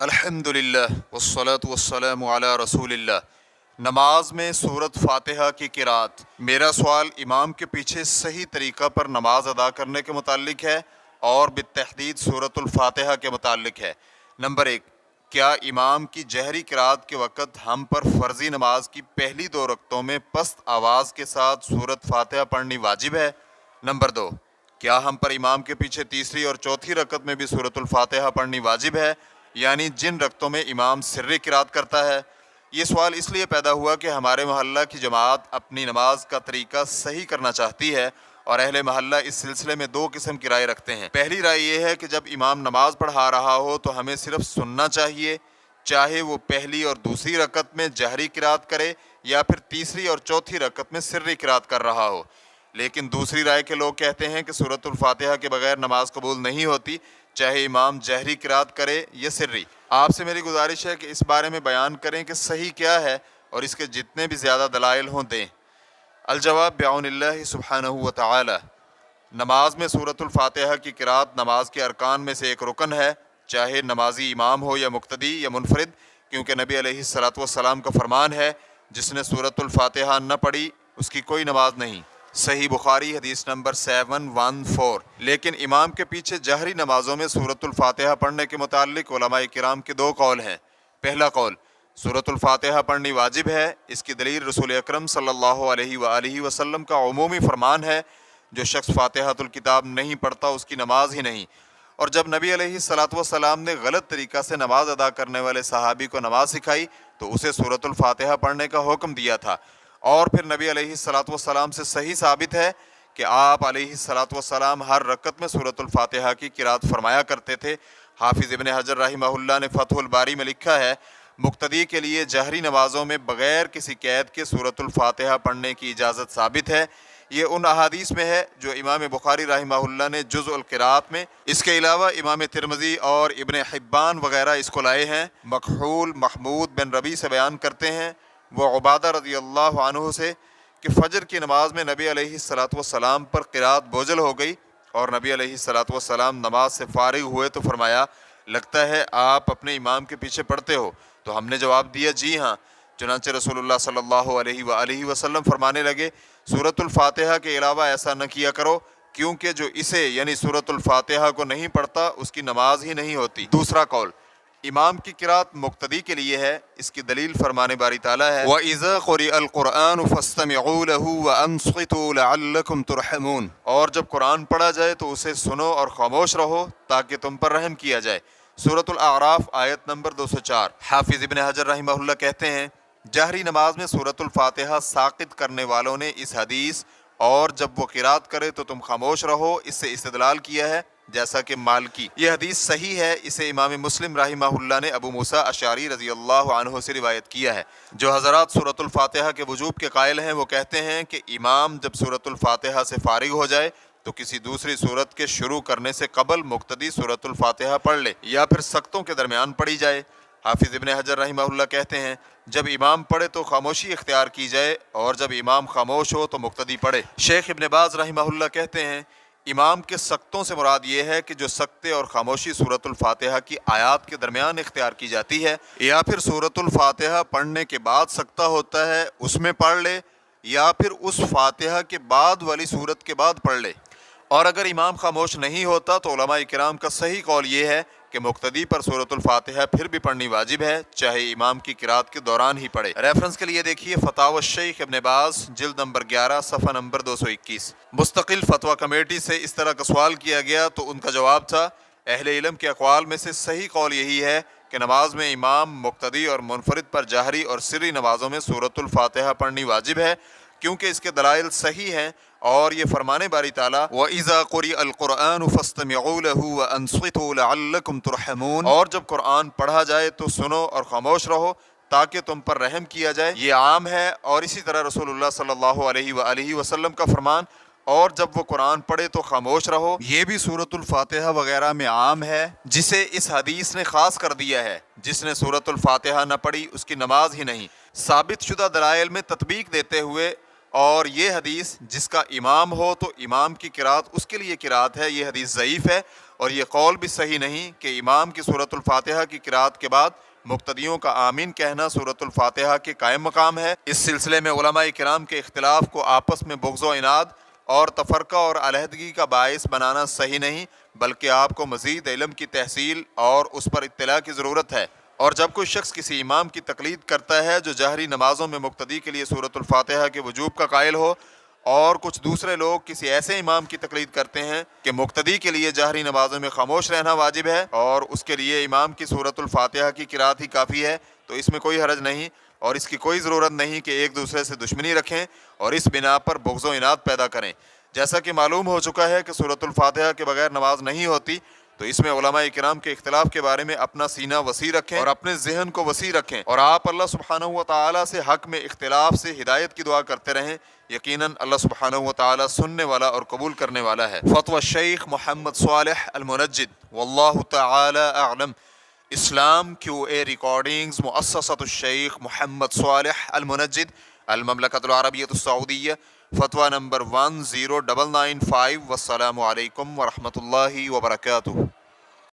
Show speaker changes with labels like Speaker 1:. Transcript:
Speaker 1: الحمدللہ والصلاة والسلام علی رسول اللہ۔ نماز میں سورۃ فاتحہ کی قرأت۔ میرا سوال امام کے پیچھے صحیح طریقہ پر نماز ادا کرنے کے متعلق ہے اور بالتحدید سورۃ الفاتحہ کے متعلق ہے۔ نمبر 1، کیا امام کی جہری قرأت کے وقت ہم پر فرضی نماز کی پہلی 2 رکعتوں میں پست آواز کے ساتھ سورۃ فاتحہ پڑھنی واجب ہے؟ نمبر 2، کیا ہم پر امام کے پیچھے تیسری اور چوتھی رکعت میں بھی سورۃ الفاتحہ پڑھنی واجب ہے، یعنی جن رکعتوں میں امام سری قرأت کرتا ہے؟ یہ سوال اس لیے پیدا ہوا کہ ہمارے محلہ کی جماعت اپنی نماز کا طریقہ صحیح کرنا چاہتی ہے اور اہل محلہ اس سلسلے میں 2 قسم کی رائے رکھتے ہیں۔ پہلی رائے یہ ہے کہ جب امام نماز پڑھا رہا ہو تو ہمیں صرف سننا چاہیے، چاہے وہ پہلی اور دوسری رکعت میں جہری قرأت کرے یا پھر تیسری اور چوتھی رکعت میں سری قرأت کر رہا ہو۔ لیکن دوسری رائے کے لوگ کہتے ہیں کہ سورۃ الفاتحہ کے بغیر نماز قبول نہیں ہوتی، چاہے امام جہری قرأت کرے یا سری۔ آپ سے میری گزارش ہے کہ اس بارے میں بیان کریں کہ صحیح کیا ہے اور اس کے جتنے بھی زیادہ دلائل ہوں دیں۔ الجواب بعون اللہ سبحانہ وتعالی۔ نماز میں سورۃ الفاتحہ کی قرأت نماز کے ارکان میں سے ایک رکن ہے، چاہے نمازی امام ہو یا مقتدی یا منفرد، کیونکہ نبی علیہ الصلوۃ والسلام کا فرمان ہے جس نے سورۃ الفاتحہ نہ پڑھی اس کی کوئی نماز نہیں۔ صحیح بخاری حدیث نمبر 714۔ لیکن امام کے پیچھے جہری نمازوں میں سورۃ الفاتحہ پڑھنے کے متعلق علماء کرام کے 2 قول ہیں۔ پہلا قول، سورۃ الفاتحہ پڑھنی واجب ہے، اس کی دلیل رسول اکرم صلی اللہ علیہ وآلہ وسلم کا عمومی فرمان ہے، جو شخص فاتحۃ الکتاب نہیں پڑھتا اس کی نماز ہی نہیں۔ اور جب نبی علیہ الصلوۃ والسلام نے غلط طریقہ سے نماز ادا کرنے والے صحابی کو نماز سکھائی تو اسے سورۃ الفاتحہ پڑھنے کا حکم دیا تھا، اور پھر نبی علیہ الصلوۃ والسلام سے صحیح ثابت ہے کہ آپ علیہ الصلوۃ والسلام ہر رکعت میں سورۃ الفاتحہ کی قرأت فرمایا کرتے تھے۔ حافظ ابن حجر رحمہ اللہ نے فتح الباری میں لکھا ہے، مقتدی کے لیے جہری نمازوں میں بغیر کسی قید کے سورۃ الفاتحہ پڑھنے کی اجازت ثابت ہے۔ یہ ان احادیث میں ہے جو امام بخاری رحمہ اللہ نے جزء القرأت میں، اس کے علاوہ امام ترمذی اور ابن حبان وغیرہ اس کو لائے ہیں۔ مکحول محمود بن ربیع سے بیان کرتے ہیں، وہ عبادہ رضی اللہ عنہ سے، کہ فجر کی نماز میں نبی علیہ الصلوۃ والسلام پر قرأت بوجھل ہو گئی اور نبی علیہ الصلوۃ والسلام نماز سے فارغ ہوئے تو فرمایا، لگتا ہے آپ اپنے امام کے پیچھے پڑھتے ہو؟ تو ہم نے جواب دیا، جی ہاں۔ چنانچہ رسول اللہ صلی اللہ علیہ وآلہ وسلم فرمانے لگے، سورۃ الفاتحہ کے علاوہ ایسا نہ کیا کرو، کیونکہ جو اسے یعنی سورۃ الفاتحہ کو نہیں پڑھتا اس کی نماز ہی نہیں ہوتی۔ دوسرا قول، امام کی قرأت مقتدی کے لیے ہے، اس کی دلیل فرمان باری تعالیٰ ہے، وَإِذَا قُرِئَ الْقُرْآنُ فَاسْتَمِعُوا لَهُ وَأَنصِتُوا لَعَلَّكُمْ تُرْحَمُونَ۔ اور جب قرآن پڑھا جائے تو اسے سنو اور خاموش رہو تاکہ تم پر رحم کیا جائے۔ سورۃ الاعراف آیت نمبر 204۔ حافظ ابن حجر رحمہ اللہ کہتے ہیں، جہری نماز میں سورۃ الفاتحہ ساقط کرنے والوں نے اس حدیث اور جب وہ قرأت کرے تو تم خاموش رہو اس سے استدلال کیا ہے، جیسا کہ مالکی۔ یہ حدیث صحیح ہے، اسے امام مسلم رحمہ اللہ نے ابو موسیٰ اشعری رضی اللہ عنہ سے روایت کیا ہے۔ جو حضرات سورۃ الفاتحہ کے وجوب کے قائل ہیں وہ کہتے ہیں کہ امام جب سورۃ الفاتحہ سے فارغ ہو جائے تو کسی دوسری سورت کے شروع کرنے سے قبل مقتدی سورۃ الفاتحہ پڑھ لے یا پھر سکتوں کے درمیان پڑھی جائے۔ حافظ ابن حجر رحمہ اللہ کہتے ہیں، جب امام پڑھے تو خاموشی اختیار کی جائے اور جب امام خاموش ہو تو مقتدی پڑھے۔ شیخ ابن باز رحمہ اللہ کہتے ہیں، امام کے سکتوں سے مراد یہ ہے کہ جو سکتے اور خاموشی سورۃ الفاتحہ کی آیات کے درمیان اختیار کی جاتی ہے، یا پھر سورۃ الفاتحہ پڑھنے کے بعد سکتہ ہوتا ہے اس میں پڑھ لے یا پھر اس فاتحہ کے بعد والی سورت کے بعد پڑھ لے۔ اور اگر امام خاموش نہیں ہوتا تو علماء کرام کا صحیح قول یہ ہے کہ مقتدی پر سورۃ الفاتحہ پھر بھی پڑھنی واجب ہے، چاہے امام کی قرأت کے دوران ہی پڑھے۔ ریفرنس کے لیے دیکھیے فتاوی الشیخ ابن باز جلد نمبر 11 صفحہ نمبر 221۔ مستقل فتویٰ کمیٹی سے اس طرح کا سوال کیا گیا تو ان کا جواب تھا، اہل علم کے اقوال میں سے صحیح قول یہی ہے کہ نماز میں امام، مقتدی اور منفرد پر جہری اور سری نمازوں میں سورۃ الفاتحہ پڑھنی واجب ہے، کیونکہ اس کے دلائل صحیح ہیں اور یہ فرمان باری تعالیٰ، وَإِذَا قُرِئَ الْقُرْآنُ فَاسْتَمِعُوا لَهُ وَأَنصِتُوا لَعَلَّكُمْ تُرْحَمُونَ۔ اور جب قرآن پڑھا جائے تو سنو اور خاموش رہو تاکہ تم پر رحم کیا جائے، یہ عام ہے۔ اور اسی طرح رسول اللہ صلی اللہ علیہ وآلہ وسلم کا فرمان، اور جب وہ قرآن پڑھے تو خاموش رہو، یہ بھی سورۃ الفاتحہ وغیرہ میں عام ہے، جسے اس حدیث نے خاص کر دیا ہے۔ جس نے سورۃ الفاتحہ نہ پڑھی اس کی نماز ہی نہیں۔ ثابت شدہ دلائل میں تطبیق دیتے ہوئے، اور یہ حدیث جس کا امام ہو تو امام کی قرأت اس کے لیے قرأت ہے، یہ حدیث ضعیف ہے اور یہ قول بھی صحیح نہیں کہ امام کی سورۃ الفاتحہ کی قرات کے بعد مقتدیوں کا آمین کہنا سورۃ الفاتحہ کے قائم مقام ہے۔ اس سلسلے میں علماء کرام کے اختلاف کو آپس میں بغض و عناد اور تفرقہ اور علیحدگی کا باعث بنانا صحیح نہیں، بلکہ آپ کو مزید علم کی تحصیل اور اس پر اطلاع کی ضرورت ہے۔ اور جب کوئی شخص کسی امام کی تقلید کرتا ہے جو جہری نمازوں میں مقتدی کے لیے سورۃ الفاتحہ کے وجوب کا قائل ہو، اور کچھ دوسرے لوگ کسی ایسے امام کی تقلید کرتے ہیں کہ مقتدی کے لیے جہری نمازوں میں خاموش رہنا واجب ہے اور اس کے لیے امام کی سورۃ الفاتحہ کی قرات ہی کافی ہے، تو اس میں کوئی حرج نہیں اور اس کی کوئی ضرورت نہیں کہ ایک دوسرے سے دشمنی رکھیں اور اس بنا پر بغض و عناد پیدا کریں۔ جیسا کہ معلوم ہو چکا ہے کہ سورۃ الفاتحہ کے بغیر نماز نہیں ہوتی، تو اس میں علماء کرام کے اختلاف کے بارے میں اپنا سینہ وسیع رکھیں اور اپنے ذہن کو وسیع رکھیں، اور آپ اللہ سبحانہ و تعالیٰ سے حق میں اختلاف سے ہدایت کی دعا کرتے رہیں۔ یقیناً اللہ سبحانہ و تعالیٰ سننے والا اور قبول کرنے والا ہے۔ فتوی الشیخ محمد صالح المنجد واللہ تعالی اعلم۔ اسلام QA ریکارڈنگز مؤسسۃ الشیخ محمد صالح المنجد، المملکۃ العربیۃ السعودیہ، فتویٰ نمبر 10995۔ والسلام علیکم ورحمۃ اللہ وبرکاتہ۔